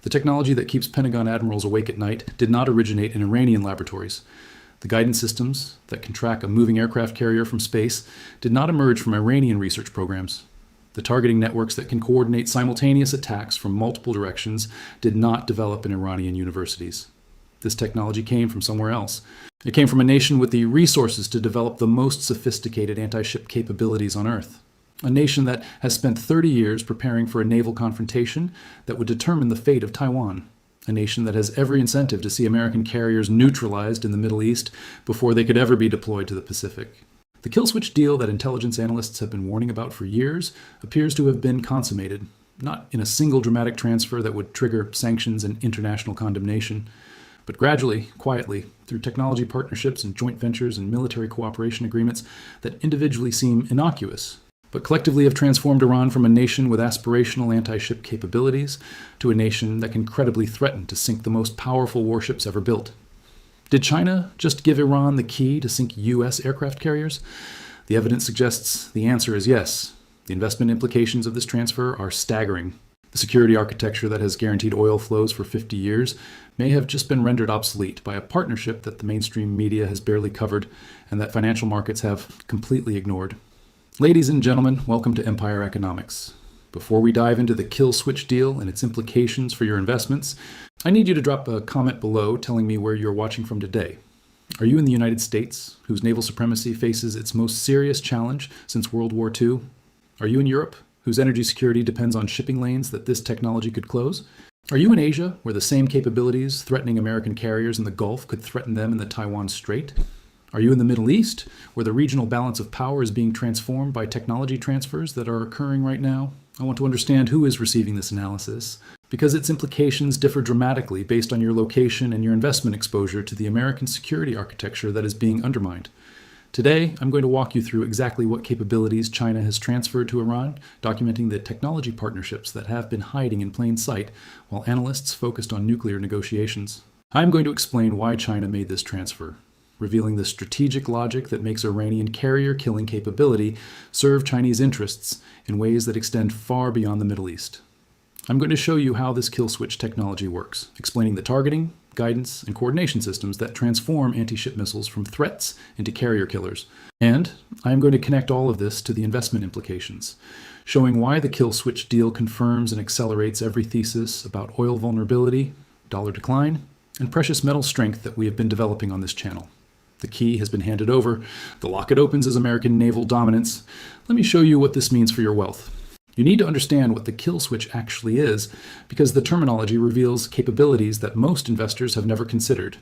The technology that keeps Pentagon admirals awake at night did not originate in Iranian laboratories. The guidance systems that can track a moving aircraft carrier from space did not emerge from Iranian research programs. The targeting networks that can coordinate simultaneous attacks from multiple directions did not develop in Iranian universities. This technology came from somewhere else. It came from a nation with the resources to develop the most sophisticated anti-ship capabilities on Earth. A nation that has spent 30 years preparing for a naval confrontation that would determine the fate of Taiwan. A nation that has every incentive to see American carriers neutralized in the Middle East before they could ever be deployed to the Pacific. The kill switch deal that intelligence analysts have been warning about for years appears to have been consummated, not in a single dramatic transfer that would trigger sanctions and international condemnation, but gradually, quietly, through technology partnerships and joint ventures and military cooperation agreements that individually seem innocuous, but collectively have transformed Iran from a nation with aspirational anti-ship capabilities to a nation that can credibly threaten to sink the most powerful warships ever built. Did China just give Iran the key to sink U.S. aircraft carriers? The evidence suggests the answer is yes. The investment implications of this transfer are staggering. The security architecture that has guaranteed oil flows for 50 years may have just been rendered obsolete by a partnership that the mainstream media has barely covered and that financial markets have completely ignored. Ladies and gentlemen, welcome to Empire Economics. Before we dive into the kill switch deal and its implications for your investments, I need you to drop a comment below telling me where you're watching from today. Are you in the United States, whose naval supremacy faces its most serious challenge since World War II? Are you in Europe, whose energy security depends on shipping lanes that this technology could close? Are you in Asia, where the same capabilities threatening American carriers in the Gulf could threaten them in the Taiwan Strait? Are you in the Middle East, where the regional balance of power is being transformed by technology transfers that are occurring right now? I want to understand who is receiving this analysis, because its implications differ dramatically based on your location and your investment exposure to the American security architecture that is being undermined. Today, I'm going to walk you through exactly what capabilities China has transferred to Iran, documenting the technology partnerships that have been hiding in plain sight while analysts focused on nuclear negotiations. I'm going to explain why China made this transfer, revealing the strategic logic that makes Iranian carrier-killing capability serve Chinese interests in ways that extend far beyond the Middle East. I'm going to show you how this kill switch technology works, explaining the targeting, guidance, and coordination systems that transform anti-ship missiles from threats into carrier killers. And I'm going to connect all of this to the investment implications, showing why the kill switch deal confirms and accelerates every thesis about oil vulnerability, dollar decline, and precious metal strength that we have been developing on this channel. The key has been handed over. The locket opens as American naval dominance. Let me show you what this means for your wealth. You need to understand what the kill switch actually is, because the terminology reveals capabilities that most investors have never considered.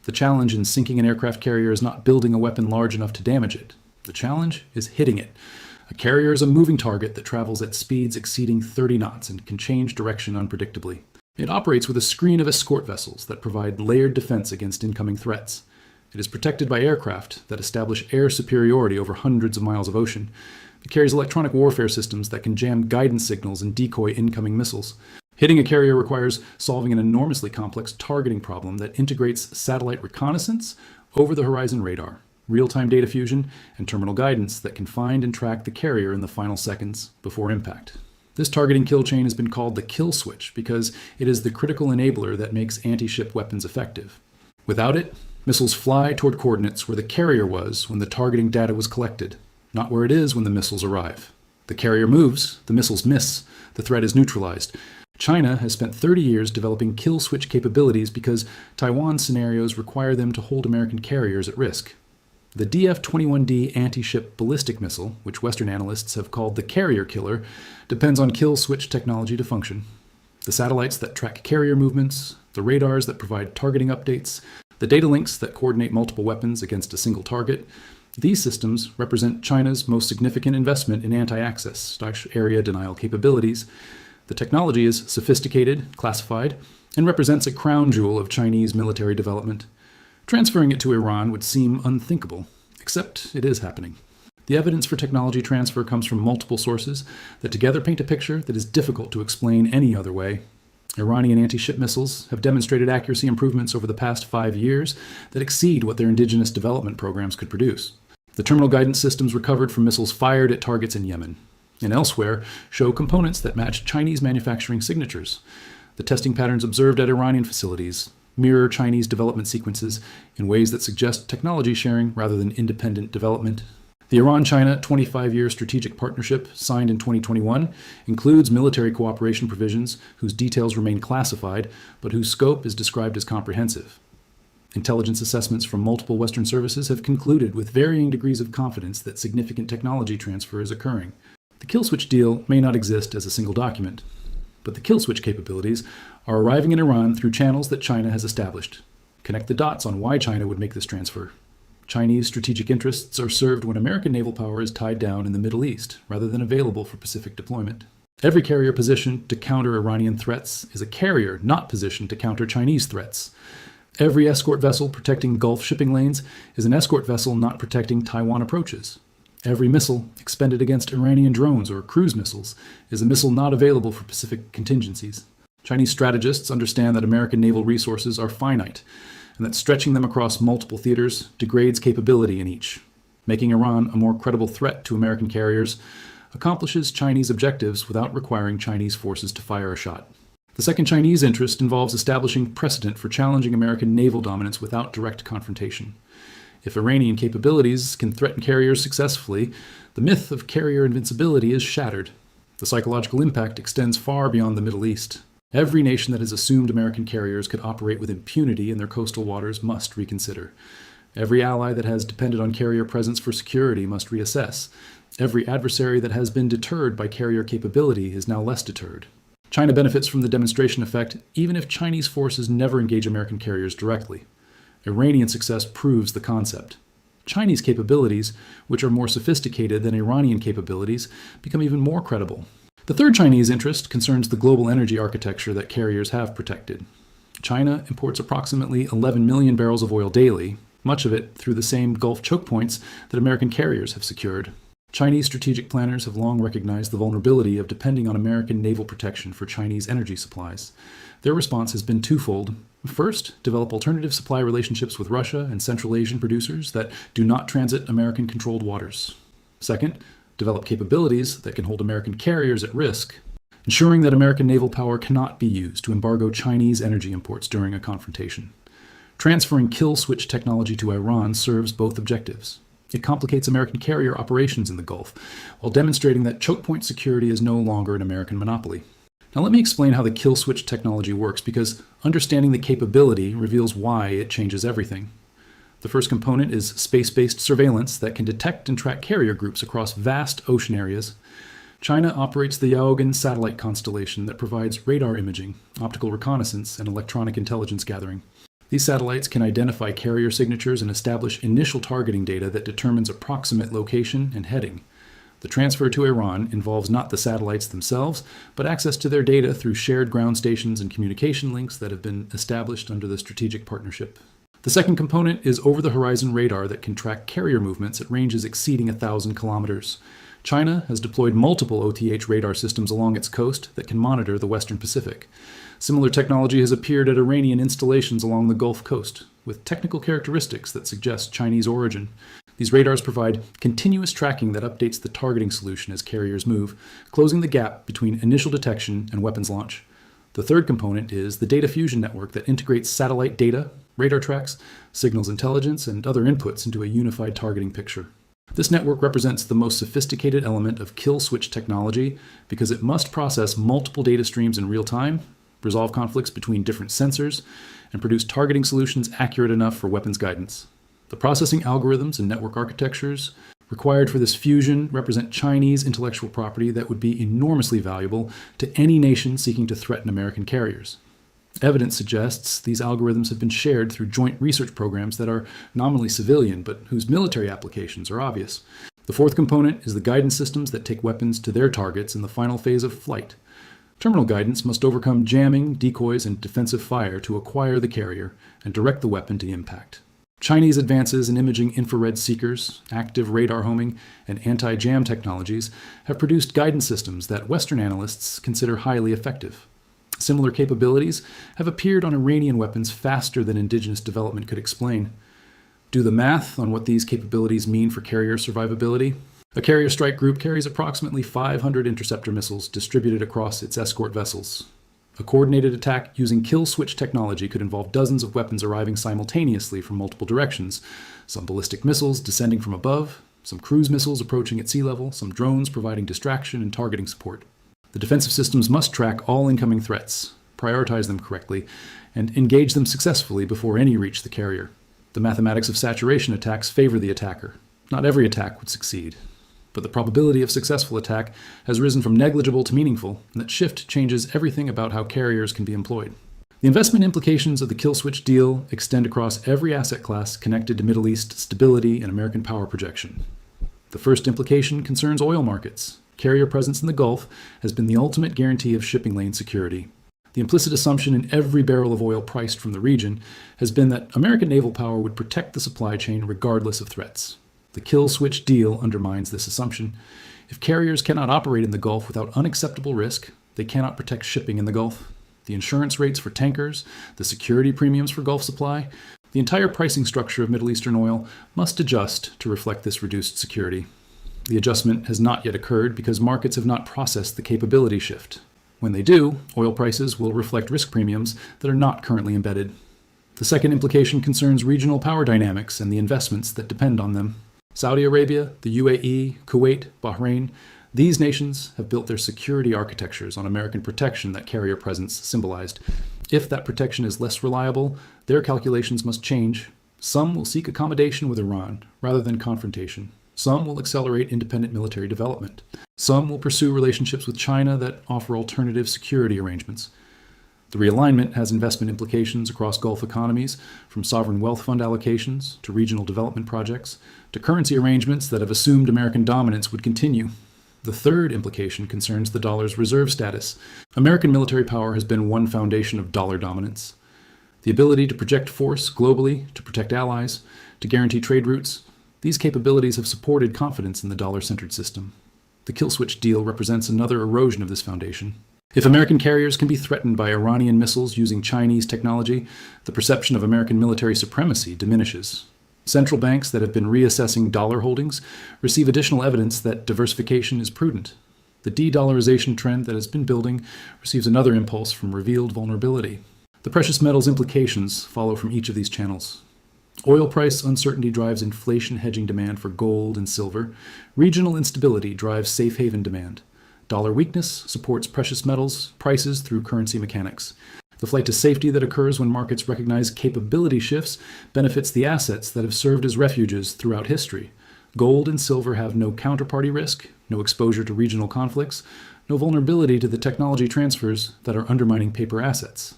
The challenge in sinking an aircraft carrier is not building a weapon large enough to damage it. The challenge is hitting it. A carrier is a moving target that travels at speeds exceeding 30 knots and can change direction unpredictably. It operates with a screen of escort vessels that provide layered defense against incoming threats. It is protected by aircraft that establish air superiority over hundreds of miles of ocean. It carries electronic warfare systems that can jam guidance signals and decoy incoming missiles. Hitting a carrier requires solving an enormously complex targeting problem that integrates satellite reconnaissance, over-the-horizon radar, real-time data fusion, and terminal guidance that can find and track the carrier in the final seconds before impact. This targeting kill chain has been called the kill switch because it is the critical enabler that makes anti-ship weapons effective. Without it, missiles fly toward coordinates where the carrier was when the targeting data was collected, not where it is when the missiles arrive. The carrier moves, the missiles miss, the threat is neutralized. China has spent 30 years developing kill switch capabilities because Taiwan scenarios require them to hold American carriers at risk. The DF-21D anti-ship ballistic missile, which Western analysts have called the carrier killer, depends on kill switch technology to function. The satellites that track carrier movements, the radars that provide targeting updates, the data links that coordinate multiple weapons against a single target, these systems represent China's most significant investment in anti-access/area denial capabilities. The technology is sophisticated, classified, and represents a crown jewel of Chinese military development. Transferring it to Iran would seem unthinkable, except it is happening. The evidence for technology transfer comes from multiple sources that together paint a picture that is difficult to explain any other way. Iranian anti-ship missiles have demonstrated accuracy improvements over the past 5 years that exceed what their indigenous development programs could produce. The terminal guidance systems recovered from missiles fired at targets in Yemen and elsewhere show components that match Chinese manufacturing signatures. The testing patterns observed at Iranian facilities mirror Chinese development sequences in ways that suggest technology sharing rather than independent development. The Iran-China 25-year strategic partnership, signed in 2021, includes military cooperation provisions whose details remain classified, but whose scope is described as comprehensive. Intelligence assessments from multiple Western services have concluded with varying degrees of confidence that significant technology transfer is occurring. The kill switch deal may not exist as a single document, but the kill switch capabilities are arriving in Iran through channels that China has established. Connect the dots on why China would make this transfer. Chinese strategic interests are served when American naval power is tied down in the Middle East, rather than available for Pacific deployment. Every carrier positioned to counter Iranian threats is a carrier not positioned to counter Chinese threats. Every escort vessel protecting Gulf shipping lanes is an escort vessel not protecting Taiwan approaches. Every missile expended against Iranian drones or cruise missiles is a missile not available for Pacific contingencies. Chinese strategists understand that American naval resources are finite, and that stretching them across multiple theaters degrades capability in each. Making Iran a more credible threat to American carriers accomplishes Chinese objectives without requiring Chinese forces to fire a shot. The second Chinese interest involves establishing precedent for challenging American naval dominance without direct confrontation. If Iranian capabilities can threaten carriers successfully, the myth of carrier invincibility is shattered. The psychological impact extends far beyond the Middle East. Every nation that has assumed American carriers could operate with impunity in their coastal waters must reconsider. Every ally that has depended on carrier presence for security must reassess. Every adversary that has been deterred by carrier capability is now less deterred. China benefits from the demonstration effect even if Chinese forces never engage American carriers directly. Iranian success proves the concept. Chinese capabilities, which are more sophisticated than Iranian capabilities, become even more credible. The third Chinese interest concerns the global energy architecture that carriers have protected. China imports approximately 11 million barrels of oil daily, much of it through the same Gulf choke points that American carriers have secured. Chinese strategic planners have long recognized the vulnerability of depending on American naval protection for Chinese energy supplies. Their response has been twofold. First, develop alternative supply relationships with Russia and Central Asian producers that do not transit American-controlled waters. Second, develop capabilities that can hold American carriers at risk, ensuring that American naval power cannot be used to embargo Chinese energy imports during a confrontation. Transferring kill switch technology to Iran serves both objectives. It complicates American carrier operations in the Gulf, while demonstrating that choke point security is no longer an American monopoly. Now let me explain how the kill switch technology works, because understanding the capability reveals why it changes everything. The first component is space-based surveillance that can detect and track carrier groups across vast ocean areas. China operates the Yaogan satellite constellation that provides radar imaging, optical reconnaissance, and electronic intelligence gathering. These satellites can identify carrier signatures and establish initial targeting data that determines approximate location and heading. The transfer to Iran involves not the satellites themselves, but access to their data through shared ground stations and communication links that have been established under the strategic partnership. The second component is over-the-horizon radar that can track carrier movements at ranges exceeding 1,000 kilometers. China has deployed multiple OTH radar systems along its coast that can monitor the Western Pacific. Similar technology has appeared at Iranian installations along the Gulf Coast, with technical characteristics that suggest Chinese origin. These radars provide continuous tracking that updates the targeting solution as carriers move, closing the gap between initial detection and weapons launch. The third component is the data fusion network that integrates satellite data, radar tracks, signals intelligence, and other inputs into a unified targeting picture. This network represents the most sophisticated element of kill switch technology because it must process multiple data streams in real time, resolve conflicts between different sensors, and produce targeting solutions accurate enough for weapons guidance. The processing algorithms and network architectures required for this fusion represent Chinese intellectual property that would be enormously valuable to any nation seeking to threaten American carriers. Evidence suggests these algorithms have been shared through joint research programs that are nominally civilian, but whose military applications are obvious. The fourth component is the guidance systems that take weapons to their targets in the final phase of flight. Terminal guidance must overcome jamming, decoys, and defensive fire to acquire the carrier and direct the weapon to impact. Chinese advances in imaging infrared seekers, active radar homing, and anti-jam technologies have produced guidance systems that Western analysts consider highly effective. Similar capabilities have appeared on Iranian weapons faster than indigenous development could explain. Do the math on what these capabilities mean for carrier survivability. A carrier strike group carries approximately 500 interceptor missiles distributed across its escort vessels. A coordinated attack using kill switch technology could involve dozens of weapons arriving simultaneously from multiple directions, some ballistic missiles descending from above, some cruise missiles approaching at sea level, some drones providing distraction and targeting support. The defensive systems must track all incoming threats, prioritize them correctly, and engage them successfully before any reach the carrier. The mathematics of saturation attacks favor the attacker. Not every attack would succeed, but the probability of successful attack has risen from negligible to meaningful, and that shift changes everything about how carriers can be employed. The investment implications of the kill switch deal extend across every asset class connected to Middle East stability and American power projection. The first implication concerns oil markets. Carrier presence in the Gulf has been the ultimate guarantee of shipping lane security. The implicit assumption in every barrel of oil priced from the region has been that American naval power would protect the supply chain regardless of threats. The kill switch deal undermines this assumption. If carriers cannot operate in the Gulf without unacceptable risk, they cannot protect shipping in the Gulf. The insurance rates for tankers, the security premiums for Gulf supply, the entire pricing structure of Middle Eastern oil must adjust to reflect this reduced security. The adjustment has not yet occurred because markets have not processed the capability shift. When they do, oil prices will reflect risk premiums that are not currently embedded. The second implication concerns regional power dynamics and the investments that depend on them. Saudi Arabia, the UAE, Kuwait, Bahrain, these nations have built their security architectures on American protection that carrier presence symbolized. If that protection is less reliable, their calculations must change. Some will seek accommodation with Iran rather than confrontation. Some will accelerate independent military development. Some will pursue relationships with China that offer alternative security arrangements. The realignment has investment implications across Gulf economies, from sovereign wealth fund allocations to regional development projects to currency arrangements that have assumed American dominance would continue. The third implication concerns the dollar's reserve status. American military power has been one foundation of dollar dominance. The ability to project force globally, to protect allies, to guarantee trade routes, these capabilities have supported confidence in the dollar-centered system. The kill switch deal represents another erosion of this foundation. If American carriers can be threatened by Iranian missiles using Chinese technology, the perception of American military supremacy diminishes. Central banks that have been reassessing dollar holdings receive additional evidence that diversification is prudent. The de-dollarization trend that has been building receives another impulse from revealed vulnerability. The precious metals implications follow from each of these channels. Oil price uncertainty drives inflation hedging demand for gold and silver. Regional instability drives safe haven demand. Dollar weakness supports precious metals prices through currency mechanics. The flight to safety that occurs when markets recognize capability shifts benefits the assets that have served as refuges throughout history. Gold and silver have no counterparty risk, no exposure to regional conflicts, no vulnerability to the technology transfers that are undermining paper assets.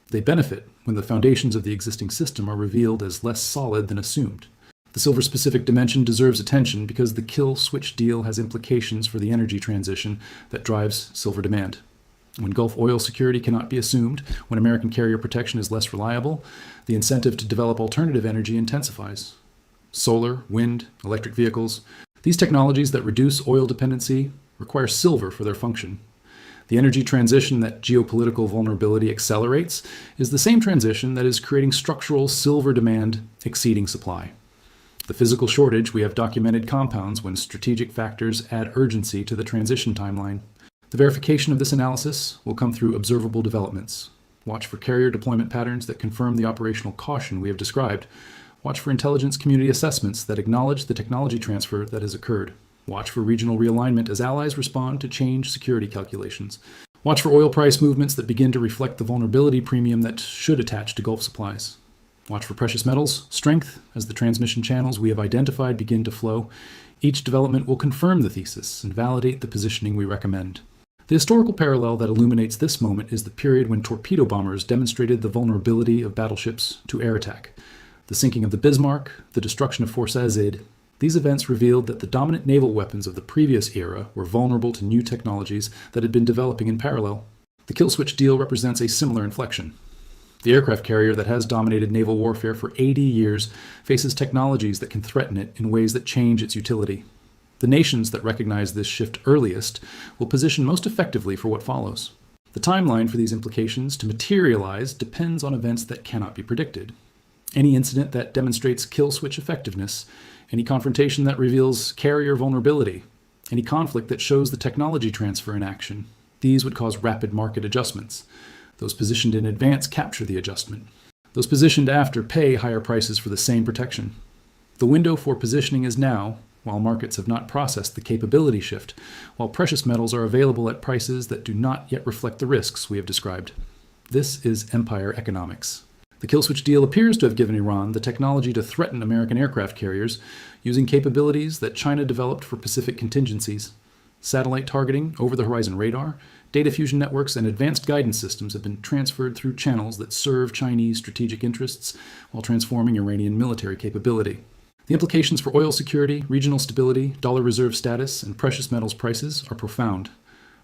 They benefit when the foundations of the existing system are revealed as less solid than assumed. The silver-specific dimension deserves attention because the kill-switch deal has implications for the energy transition that drives silver demand. When Gulf oil security cannot be assumed, when American carrier protection is less reliable, the incentive to develop alternative energy intensifies. Solar, wind, electric vehicles, these technologies that reduce oil dependency require silver for their function. The energy transition that geopolitical vulnerability accelerates is the same transition that is creating structural silver demand exceeding supply. The physical shortage we have documented compounds when strategic factors add urgency to the transition timeline. The verification of this analysis will come through observable developments. Watch for carrier deployment patterns that confirm the operational caution we have described. Watch for intelligence community assessments that acknowledge the technology transfer that has occurred. Watch for regional realignment as allies respond to change security calculations. Watch for oil price movements that begin to reflect the vulnerability premium that should attach to Gulf supplies. Watch for precious metals strength as the transmission channels we have identified begin to flow. Each development will confirm the thesis and validate the positioning we recommend. The historical parallel that illuminates this moment is the period when torpedo bombers demonstrated the vulnerability of battleships to air attack. The sinking of the Bismarck, the destruction of Fort Saint-Zide. These events revealed that the dominant naval weapons of the previous era were vulnerable to new technologies that had been developing in parallel. The kill switch deal represents a similar inflection. The aircraft carrier that has dominated naval warfare for 80 years faces technologies that can threaten it in ways that change its utility. The nations that recognize this shift earliest will position most effectively for what follows. The timeline for these implications to materialize depends on events that cannot be predicted. Any incident that demonstrates kill switch effectiveness, any confrontation that reveals carrier vulnerability, any conflict that shows the technology transfer in action, these would cause rapid market adjustments. Those positioned in advance capture the adjustment. Those positioned after pay higher prices for the same protection. The window for positioning is now, while markets have not processed the capability shift, while precious metals are available at prices that do not yet reflect the risks we have described. This is empire economics. The kill switch deal appears to have given Iran the technology to threaten American aircraft carriers using capabilities that China developed for Pacific contingencies. Satellite targeting, over-the-horizon radar, data fusion networks, and advanced guidance systems have been transferred through channels that serve Chinese strategic interests while transforming Iranian military capability. The implications for oil security, regional stability, dollar reserve status, and precious metals prices are profound.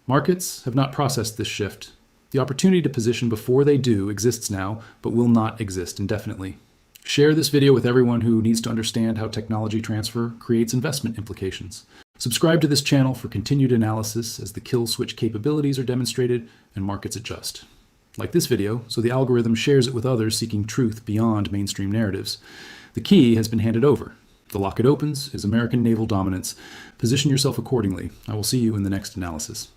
Markets have not processed this shift. The opportunity to position before they do exists now, but will not exist indefinitely. Share this video with everyone who needs to understand how technology transfer creates investment implications. Subscribe to this channel for continued analysis as the kill switch capabilities are demonstrated and markets adjust. Like this video so the algorithm shares it with others seeking truth beyond mainstream narratives. The key has been handed over. The locket opens is American naval dominance. Position yourself accordingly. I will see you in the next analysis.